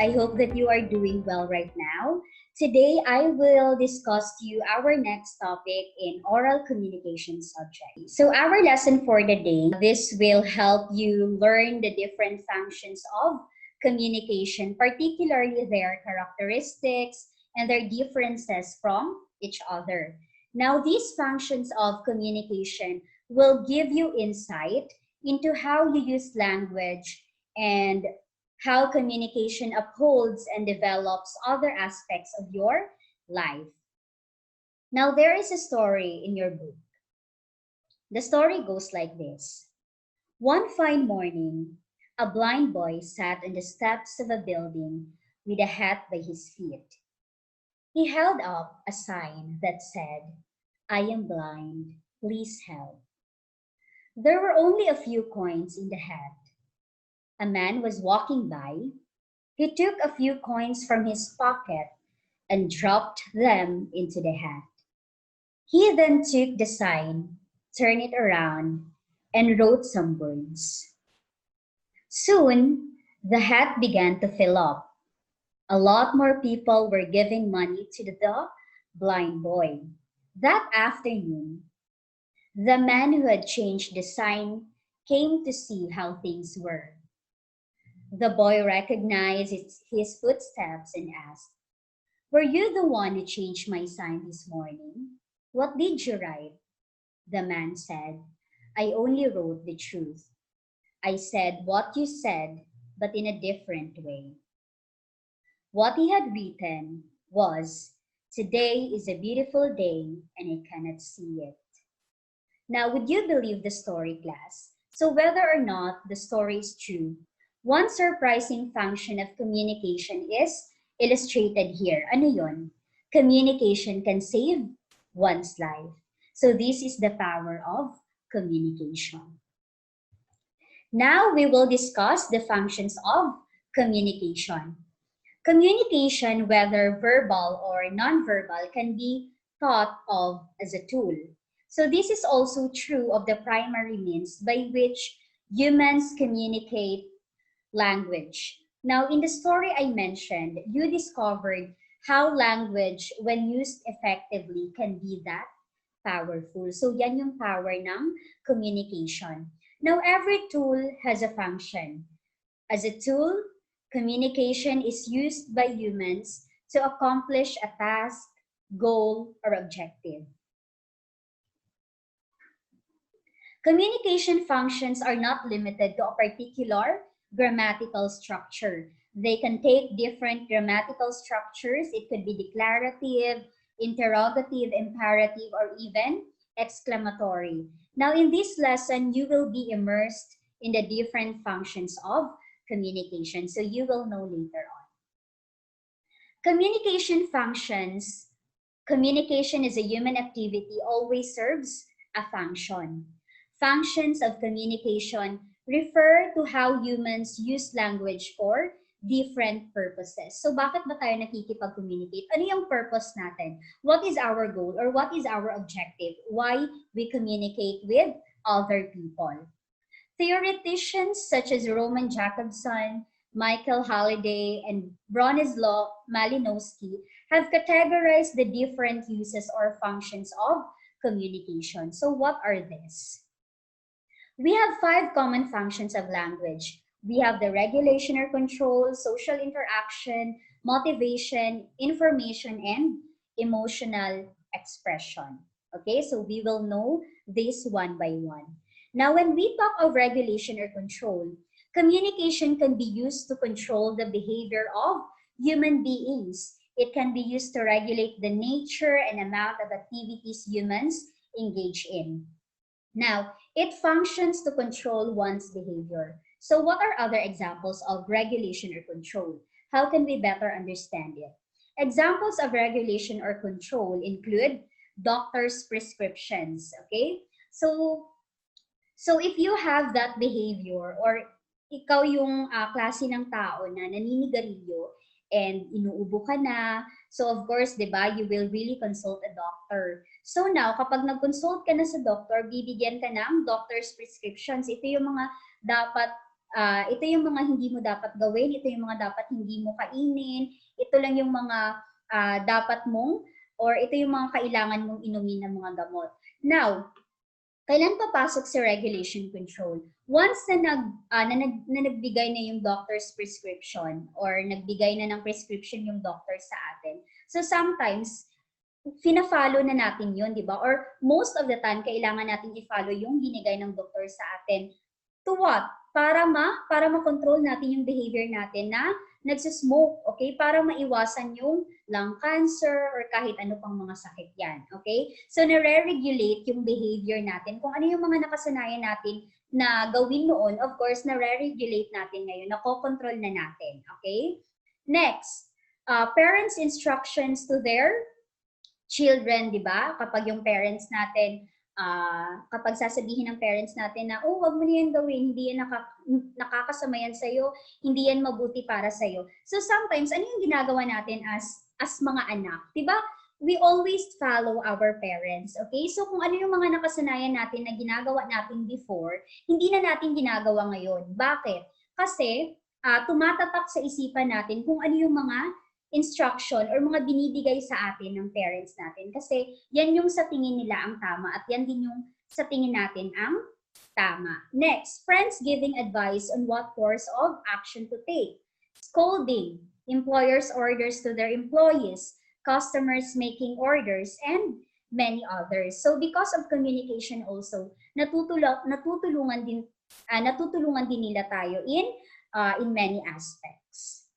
I hope that you are doing well right now. Today, I will discuss to you our next topic in oral communication subject. So our lesson for the day, this will help you learn the different functions of communication, particularly their characteristics and their differences from each other. Now, these functions of communication will give you insight into how you use language and how communication upholds and develops other aspects of your life. Now, there is a story in your book. The story goes like this. One fine morning, a blind boy sat on the steps of a building with a hat by his feet. He held up a sign that said, "I am blind, please help." There were only a few coins in the hat. A man was walking by. He took a few coins from his pocket and dropped them into the hat. He then took the sign, turned it around, and wrote some words. Soon, the hat began to fill up. A lot more people were giving money to the blind boy. That afternoon, the man who had changed the sign came to see how things were. The boy recognized his footsteps and asked, "Were you the one who changed my sign this morning? What did you write?" The man said, "I only wrote the truth. I said what you said, but in a different way." What he had written was, "Today is a beautiful day and I cannot see it." Now, would you believe the story, class? So whether or not the story is true, one surprising function of communication is illustrated here. Ano yun? Communication can save one's life. So this is the power of communication. Now we will discuss the functions of communication. Communication, whether verbal or nonverbal, can be thought of as a tool. So this is also true of the primary means by which humans communicate language. Now, in the story I mentioned, you discovered how language, when used effectively, can be that powerful. So yan yung power ng communication. Now, every tool has a function. As a tool, communication is used by humans to accomplish a task, goal, or objective. Communication functions are not limited to a particular grammatical structure. They can take different grammatical structures. It could be declarative, interrogative, imperative, or even exclamatory. Now, in this lesson, you will be immersed in the different functions of communication, so you will know later on. Communication functions. Communication is a human activity, always serves a function. Functions of communication refer to how humans use language for different purposes. So bakit ba tayo nakikipag-communicate? Ano yung purpose natin? What is our goal or what is our objective? Why we communicate with other people? Theoreticians such as Roman Jakobson, Michael Halliday, and Bronislaw Malinowski have categorized the different uses or functions of communication. So what are these? We have 5 common functions of language. We have the regulation or control, social interaction, motivation, information, and emotional expression. Okay, so we will know this one by one. Now, when we talk of regulation or control, communication can be used to control the behavior of human beings. It can be used to regulate the nature and amount of activities humans engage in. Now, it functions to control one's behavior. So what are other examples of regulation or control? How can we better understand it? Examples of regulation or control include doctor's prescriptions, okay? So if you have that behavior or ikaw yung klase ng tao na naninigarilyo and inuubo ka na, so of course, di ba, you will really consult a doctor. So now, kapag nag-consult ka na sa doctor, bibigyan ka ng doctor's prescriptions. Ito yung mga dapat ito yung mga hindi mo dapat gawin, ito yung mga dapat hindi mo kainin, ito lang yung mga dapat mong, or ito yung mga kailangan mong inumin ng mga gamot. Now, kailan papasok si regulation control? Once na nagbigay na yung doctor's prescription or nagbigay na ng prescription yung doctor sa atin. So sometimes, fina-follow na natin yun, di ba? Or most of the time, kailangan natin i-follow yung binigay ng doktor sa atin. To what? Para ma-control natin yung behavior natin na nagsismoke, okay? Para maiwasan yung lung cancer or kahit ano pang mga sakit yan, okay? So, nare-regulate yung behavior natin. Kung ano yung mga nakasanayan natin na gawin noon, of course, nare-regulate natin ngayon, nakokontrol na natin, okay? Next, parents' instructions to their children, di ba? Kapag yung parents natin, kapag sasabihin ng parents natin na, oh, wag mo na yan gawin, hindi yan nakakasama yan sa'yo, hindi yan mabuti para sa'yo. So sometimes, ano yung ginagawa natin as mga anak? Di ba? We always follow our parents, okay? So kung ano yung mga nakasanayan natin na ginagawa natin before, hindi na natin ginagawa ngayon. Bakit? Kasi tumatatak sa isipan natin kung ano yung mga instruction or mga binibigay sa atin ng parents natin. Kasi yan yung sa tingin nila ang tama at yan din yung sa tingin natin ang tama. Next, friends giving advice on what course of action to take. Scolding, employers' orders to their employees, customers making orders, and many others. So because of communication also, natutulungan din nila tayo in many aspects.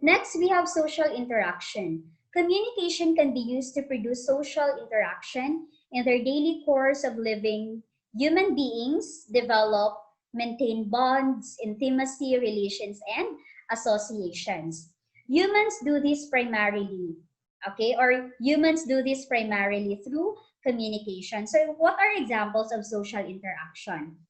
Next, we have social interaction. Communication can be used to produce social interaction in their daily course of living. Human beings develop, maintain bonds, intimacy, relations, and associations. Humans do this primarily, okay? Or humans do this primarily through communication. So what are examples of social interaction?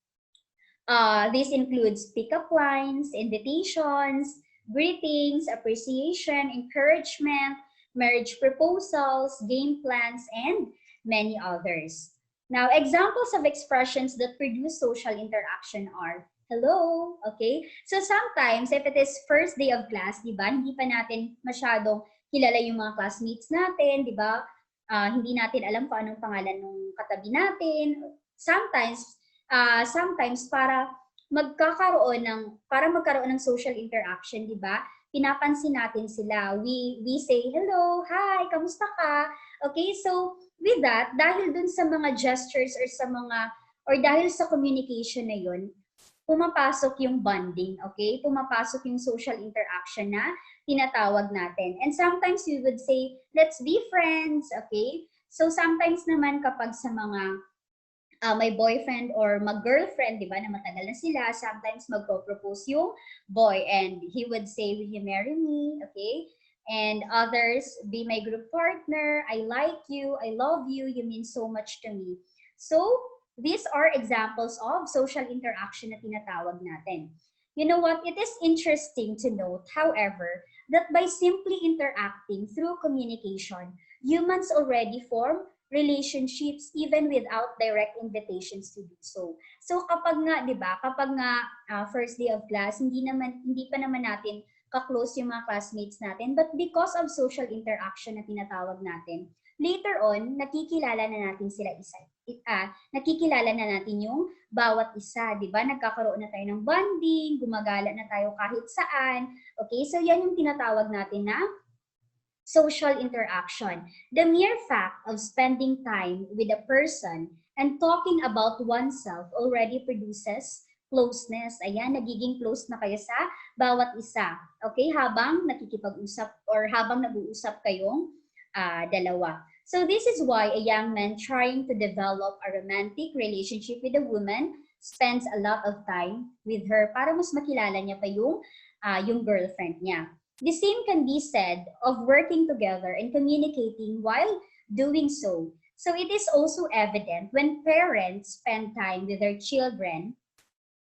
This includes pick-up lines, invitations, greetings, appreciation, encouragement, marriage proposals, game plans, and many others. Now, examples of expressions that produce social interaction are hello, okay? So sometimes, if it is first day of class, di ba, hindi pa natin masyadong kilala yung mga classmates natin, di ba? Hindi natin alam kung anong pangalan ng katabi natin. Sometimes para magkaroon ng social interaction, di ba? Pinapansin natin sila. We say hello, hi, kamusta ka? Okay, so with that, dahil dun sa mga gestures or dahil sa communication na yun, pumapasok yung bonding, okay? Pumapasok yung social interaction na tinatawag natin. And sometimes we would say, let's be friends, okay? So sometimes naman kapag sa mga may boyfriend or mag-girlfriend, di ba, na matagal na sila, sometimes magpo-propose yung boy and he would say, will you marry me? Okay? And others, be my group partner, I like you, I love you, you mean so much to me. So, these are examples of social interaction na tinatawag natin. You know what? It is interesting to note, however, that by simply interacting through communication, humans already form relationships even without direct invitations to do so. So kapag nga, 'di ba, kapag nga first day of class, hindi pa naman natin ka-close yung mga classmates natin, but because of social interaction na tinatawag natin, later on nakikilala na natin sila nakikilala na natin yung bawat isa, 'di ba? Nagkakaroon na tayo ng bonding, gumagala na tayo kahit saan. Okay? So yan yung tinatawag natin na social interaction. The mere fact of spending time with a person and talking about oneself already produces closeness. Ayan, nagiging close na kayo sa bawat isa. Okay, habang nakikipag-usap or habang nag-uusap kayong dalawa. So this is why a young man trying to develop a romantic relationship with a woman spends a lot of time with her para mas makilala niya pa yung girlfriend niya. The same can be said of working together and communicating while doing so. So it is also evident when parents spend time with their children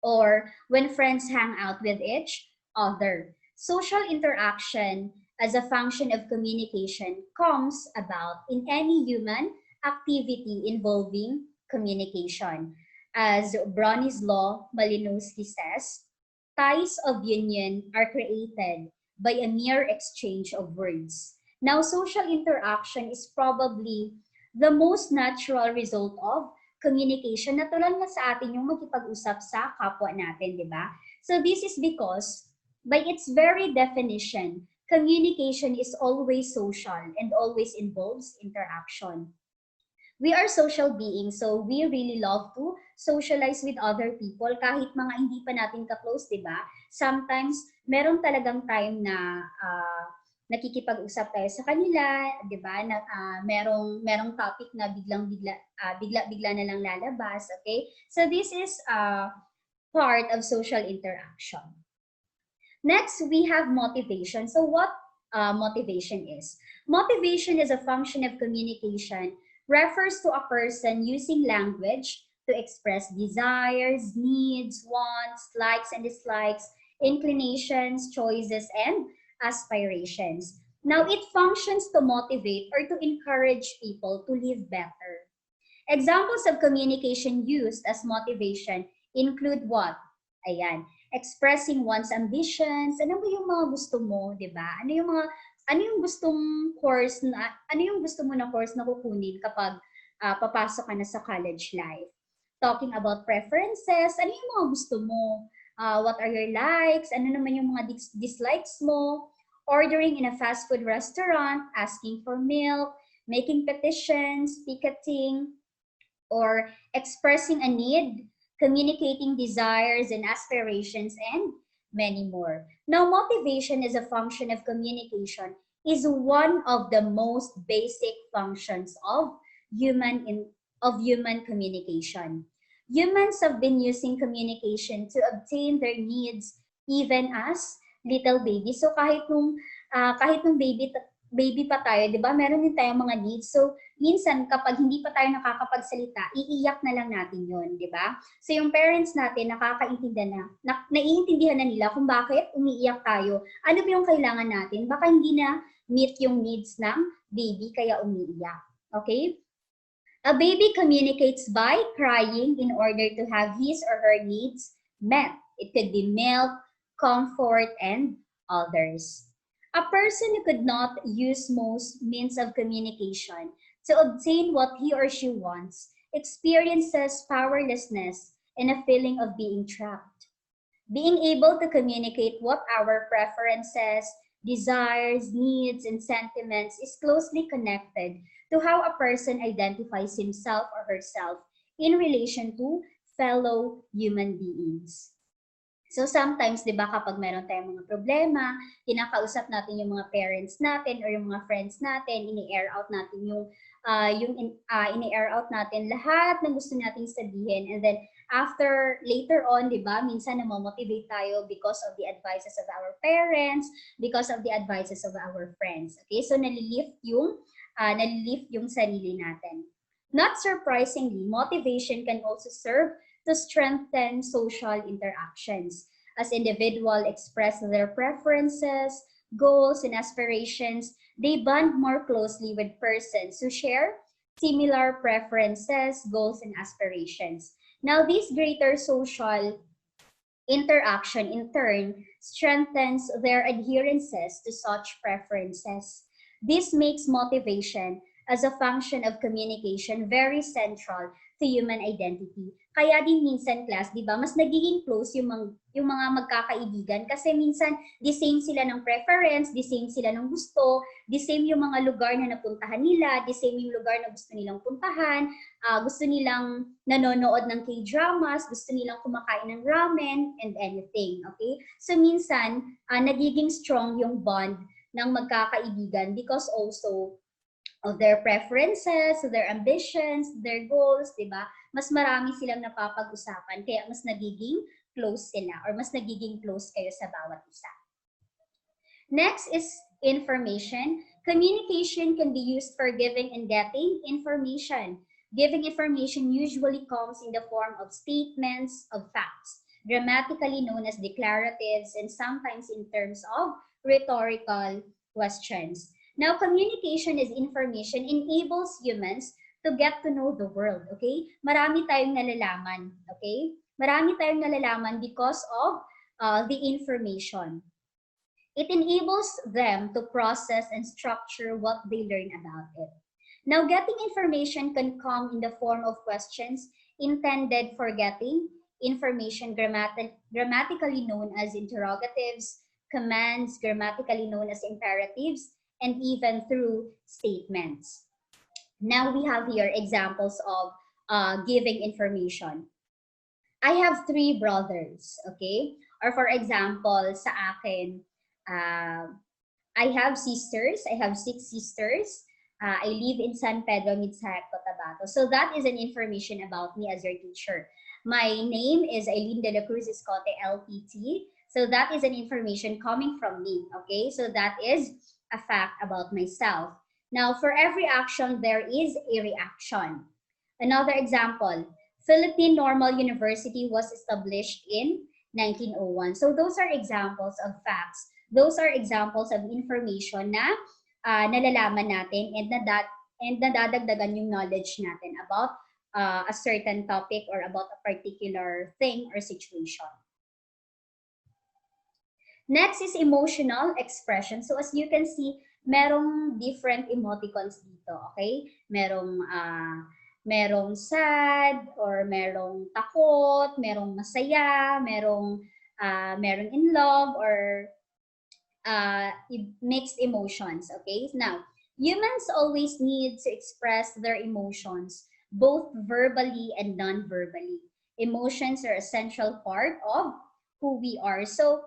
or when friends hang out with each other. Social interaction as a function of communication comes about in any human activity involving communication. As Bronislaw Malinowski says, ties of union are created by a mere exchange of words. Now, social interaction is probably the most natural result of communication na tulad nga sa atin yung makipag-usap sa kapwa natin, di ba? So this is because by its very definition, communication is always social and always involves interaction. We are social beings, so we really love to socialize with other people kahit mga hindi pa natin ka-close, di ba? Sometimes, meron talagang time na nakikipag-usap tayo sa kanila, di ba? Na, merong topic na bigla-bigla na lang lalabas, okay? So this is part of social interaction. Next, we have motivation. So what motivation is? Motivation is a function of communication, refers to a person using language to express desires, needs, wants, likes and dislikes, inclinations, choices, and aspirations. Now, it functions to motivate or to encourage people to live better. Examples of communication used as motivation include what? Ayan, expressing one's ambitions. Ano ba yung mga gusto mo, di ba? Ano yung gusto mo na course na kukunin kapag papasok ka na sa college life? Talking about preferences, ano yung mga gusto mo? What are your likes? Ano naman yung mga dislikes mo? Ordering in a fast food restaurant, asking for milk, making petitions, picketing, or expressing a need, communicating desires and aspirations, and many more. Now, motivation as a function of communication is one of the most basic functions of human communication. Humans have been using communication to obtain their needs even as little babies. So kahit nung baby pa tayo, 'di ba? Meron din tayong mga needs. So minsan kapag hindi pa tayo nakakapagsalita, iiyak na lang natin 'yon, 'di ba? So yung parents natin naiintindihan na nila kung bakit umiiyak tayo. Ano ba yung kailangan natin? Baka hindi na meet yung needs ng baby kaya umiiyak. Okay? A baby communicates by crying in order to have his or her needs met. It could be milk, comfort, and others. A person who could not use most means of communication to obtain what he or she wants experiences powerlessness and a feeling of being trapped. Being able to communicate what our preferences, desires, needs, and sentiments is closely connected to how a person identifies himself or herself in relation to fellow human beings. So sometimes, di ba, kapag meron tayong mga problema, kinakausap natin yung mga parents natin or yung mga friends natin, ini-air out natin ini-air out natin lahat ng gusto nating sabihin. And then later on, di ba, minsan namomotivate tayo because of the advices of our parents, because of the advices of our friends. Okay, so nalilift yung sarili natin. Not surprisingly, motivation can also serve to strengthen social interactions. As individuals express their preferences, goals, and aspirations, they bond more closely with persons who share similar preferences, goals, and aspirations. Now, this greater social interaction in turn strengthens their adherences to such preferences. This makes motivation as a function of communication very central to human identity. Kaya din minsan, class, di ba, mas nagiging close yung mga magkakaibigan kasi minsan the same sila ng preference, the same sila ng gusto, the same yung mga lugar na napuntahan nila, the same yung lugar na gusto nilang puntahan, gusto nilang nanonood ng K-dramas, gusto nilang kumakain ng ramen, and anything, okay? So minsan, nagiging strong yung bond ng magkakaibigan because also of their preferences, their ambitions, their goals, di ba? Mas marami silang napapag-usapan, kaya mas nagiging close sila or mas nagiging close kayo sa bawat isa. Next is information. Communication can be used for giving and getting information. Giving information usually comes in the form of statements of facts, grammatically known as declaratives, and sometimes in terms of rhetorical questions. Now, communication as information enables humans to get to know the world, okay? Marami tayong nalalaman, okay? Marami tayong nalalaman because of the information. It enables them to process and structure what they learn about it. Now, getting information can come in the form of questions intended for getting information, grammatically known as interrogatives, commands, grammatically known as imperatives, and even through statements. Now we have here examples of giving information. I have 3 brothers, okay? Or for example, sa akin, uh, I have sisters. I have 6 sisters. I live in San Pedro, Mitsac, Cotabato. So that is an information about me as your teacher. My name is Aileen de la Cruz Escote, LPT. So that is an information coming from me, okay? So that is a fact about myself. Now, for every action, there is a reaction. Another example, Philippine Normal University was established in 1901. So those are examples of facts. Those are examples of information na nalalaman natin and nadadagdagan yung knowledge natin about a certain topic or about a particular thing or situation. Next is emotional expression. So as you can see, merong different emoticons dito, okay? Merong sad or merong takot, merong masaya, merong in love or mixed emotions, okay? Now, humans always need to express their emotions, both verbally and non-verbally. Emotions are an essential part of who we are. So,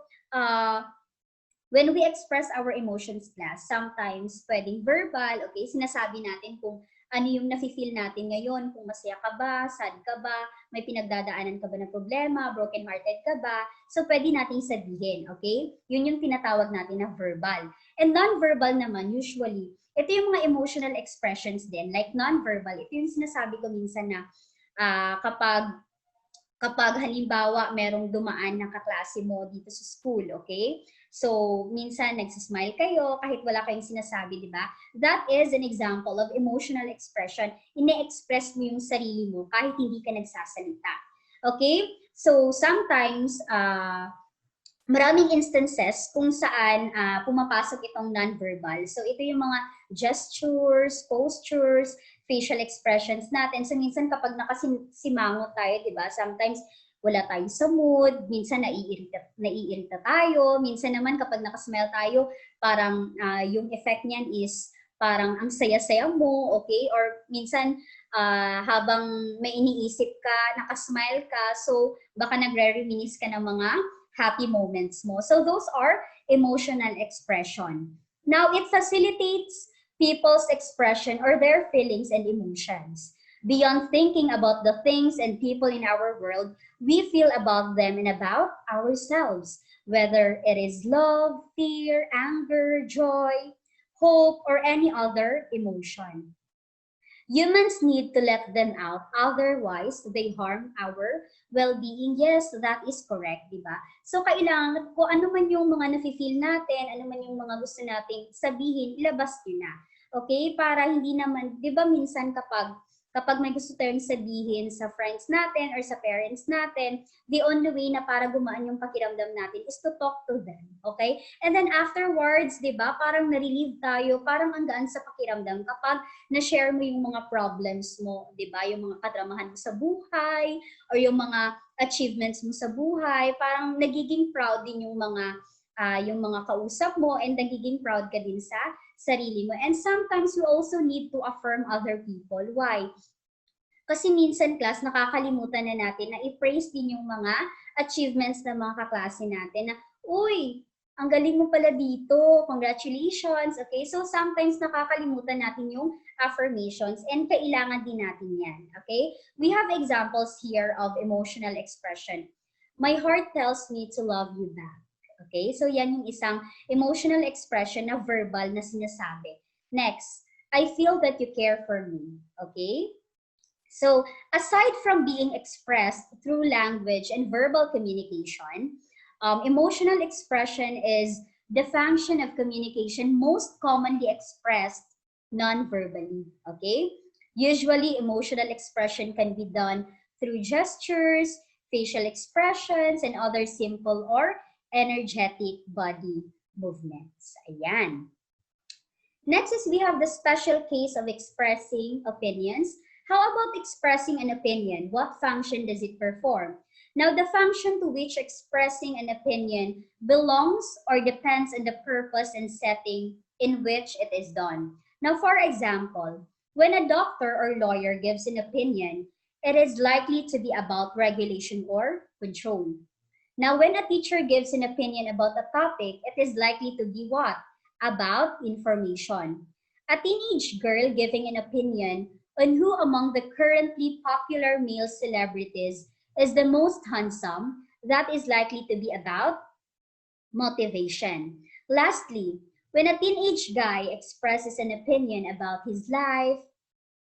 when we express our emotions, class, sometimes pwedeng verbal, okay? Sinasabi natin kung ano yung nafe-feel natin ngayon, kung masaya ka ba, sad ka ba, may pinagdadaanan ka ba ng problema, broken-hearted ka ba, so pwede nating sabihin, okay? Yun yung tinatawag natin na verbal. And non-verbal naman, usually, ito yung mga emotional expressions din, like non-verbal, ito yung sinasabi ko minsan na kapag halimbawa merong dumaan na kaklase mo dito sa school, okay? So, minsan nagsismile kayo kahit wala kayong sinasabi, di ba? That is an example of emotional expression. Ine-express mo yung sarili mo kahit hindi ka nagsasalita. Okay? So, sometimes, maraming instances kung saan pumapasok itong non-verbal. So, ito yung mga gestures, postures, facial expressions natin. So, minsan kapag nakasimangot tayo, di ba? Sometimes, wala tayo sa mood, minsan naiirita tayo, minsan naman kapag nakasmile tayo, parang yung effect niyan is parang ang saya-saya mo, okay? Or minsan habang may iniisip ka, nakasmile ka, so baka nagre-reminisce ka ng mga happy moments mo. So those are emotional expression. Now, it facilitates people's expression or their feelings and emotions. Beyond thinking about the things and people in our world, we feel about them and about ourselves, whether it is love, fear, anger, joy, hope, or any other emotion. Humans need to let them out, otherwise they harm our well-being. Yes, that is correct, di ba? So kailangan, kung ano man yung mga nafe-feel natin, ano man yung mga gusto nating sabihin, ilabas nyo na. Okay? Para hindi naman, di ba minsan kapag may gusto tayong sabihin sa friends natin or sa parents natin, the only way na para gumaan yung pakiramdam natin is to talk to them, okay? And then afterwards, di ba, parang na-relieve tayo, parang ang gaan sa pakiramdam kapag na-share mo yung mga problems mo, di ba? Yung mga kadramahan mo sa buhay or yung mga achievements mo sa buhay, parang nagiging proud din yung mga kausap mo and nagiging proud ka din sa sarili mo. And sometimes you also need to affirm other people. Why? Kasi minsan, class, nakakalimutan na natin na i-praise din yung mga achievements ng mga kaklase natin na, uy, ang galing mo pala dito, congratulations, okay? So sometimes nakakalimutan natin yung affirmations and kailangan din natin yan, okay? We have examples here of emotional expression. My heart tells me to love you back. Okay, so yan yung isang emotional expression na verbal na sinasabi. Next, I feel that you care for me. Okay? So, aside from being expressed through language and verbal communication, emotional expression is the function of communication most commonly expressed non-verbally. Okay? Usually, emotional expression can be done through gestures, facial expressions, and other simple or energetic body movements. Ayan. Next is we have the special case of expressing opinions. How about expressing an opinion? What function does it perform? Now, the function to which expressing an opinion belongs or depends on the purpose and setting in which it is done. Now, for example, when a doctor or lawyer gives an opinion, it is likely to be about regulation or control. Now, when a teacher gives an opinion about a topic, it is likely to be what? About information. A teenage girl giving an opinion on who among the currently popular male celebrities is the most handsome, that is likely to be about motivation. Lastly, when a teenage guy expresses an opinion about his life,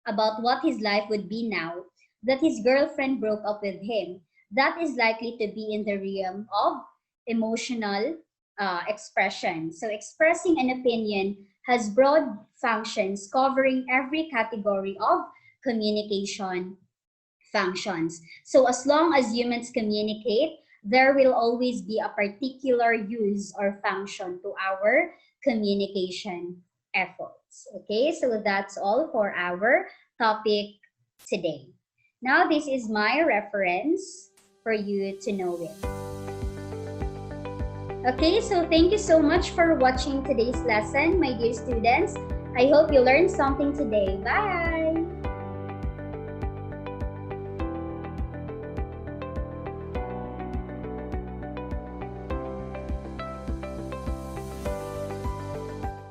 about what his life would be now that his girlfriend broke up with him, that is likely to be in the realm of emotional expression. So, expressing an opinion has broad functions covering every category of communication functions. So, as long as humans communicate, there will always be a particular use or function to our communication efforts. Okay, so that's all for our topic today. Now, this is my reference for you to know it. Okay, so thank you so much for watching today's lesson, my dear students. I hope you learned something today. Bye!